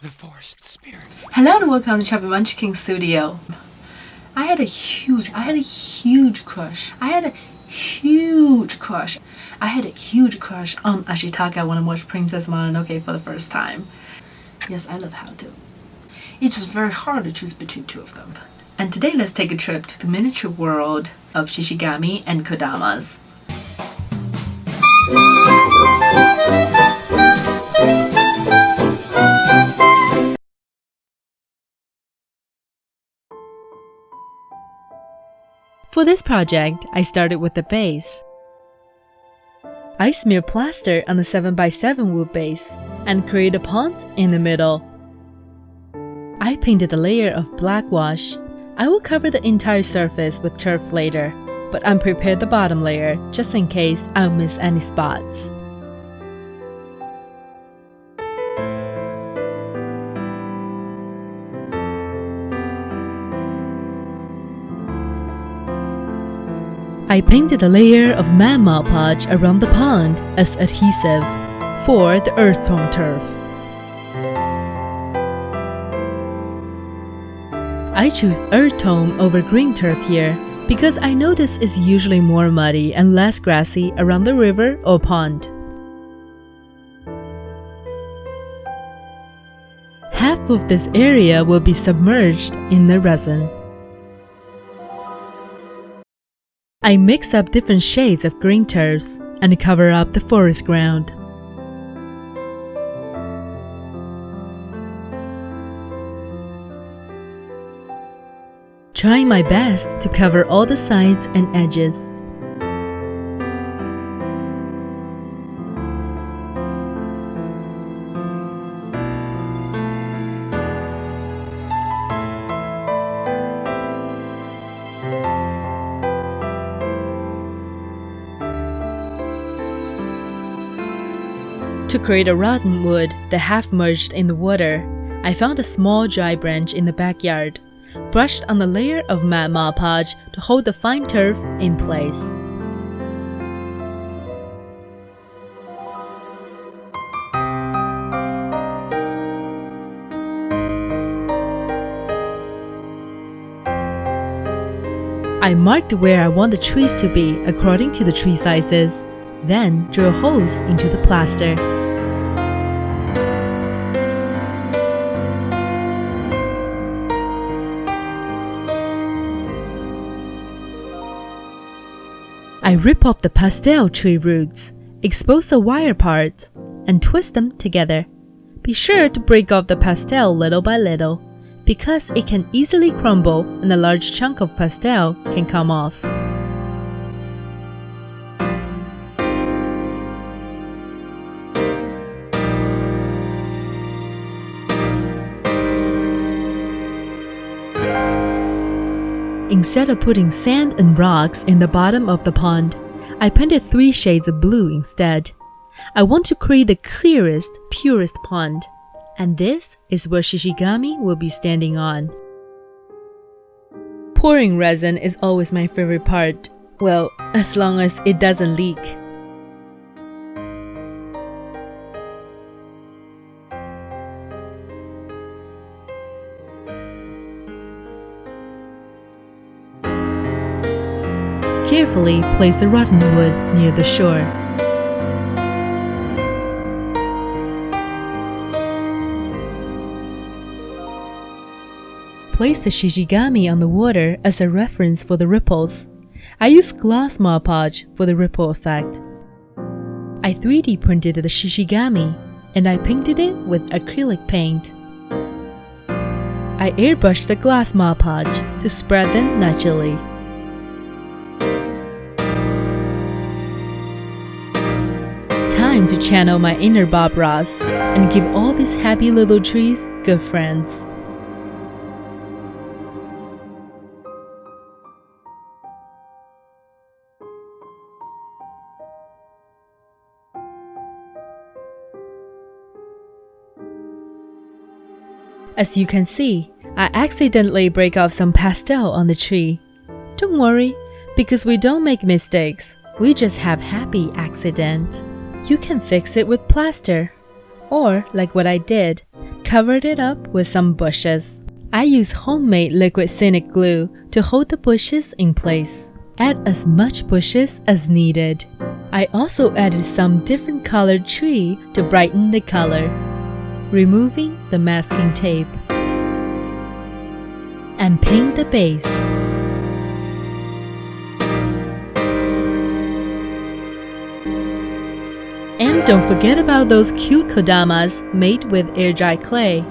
the forest spirit. Hello and welcome to Chubby Munchkin Studio. I had a huge crush. I had a huge crush on Ashitaka when I watched Princess Mononoke for the first time. Yes, I love how to. It's just very hard to choose between two of them. And today let's take a trip to the miniature world of Shishigami and Kodamas. For this project, I started with the base. I smeared plaster on the 7x7 wood base and created a pond in the middle. I painted a layer of black wash. I will cover the entire surface with turf later, but unprepared the bottom layer just in case I'll miss any spots. I painted a layer of Mod Podge around the pond as adhesive for the earth tone turf. I choose earth tone over green turf here because I notice it's usually more muddy and less grassy around the river or pond. Half of this area will be submerged in the resin. I mix up different shades of green turfs and cover up the forest ground. Trying my best to cover all the sides and edges. To create a rotten wood that half merged in the water, I found a small dry branch in the backyard, brushed on a layer of Mod Podge to hold the fine turf in place. I marked where I want the trees to be according to the tree sizes, then drill holes into the plaster. I rip off the pastel tree roots, expose the wire parts, and twist them together. Be sure to break off the pastel little by little, because it can easily crumble and a large chunk of pastel can come off. Instead of putting sand and rocks in the bottom of the pond, I painted 3 shades of blue instead. I want to create the clearest, purest pond, and this is where Shishigami will be standing on. Pouring resin is always my favorite part, well, as long as it doesn't leak. Carefully place the rotten wood near the shore. Place the Shishigami on the water as a reference for the ripples. I use glass Mod Podge for the ripple effect. I 3D printed the Shishigami and I painted it with acrylic paint. I airbrushed the glass Mod Podge to spread them naturally. Time to channel my inner Bob Ross and give all these happy little trees good friends. As you can see, I accidentally break off some pastel on the tree. Don't worry, because we don't make mistakes, we just have happy accident. You can fix it with plaster, or like what I did, covered it up with some bushes. I use homemade liquid Scenic glue to hold the bushes in place. Add as much bushes as needed. I also added some different colored tree to brighten the color. Removing the masking tape. And paint the base. And don't forget about those cute kodamas made with air-dry clay.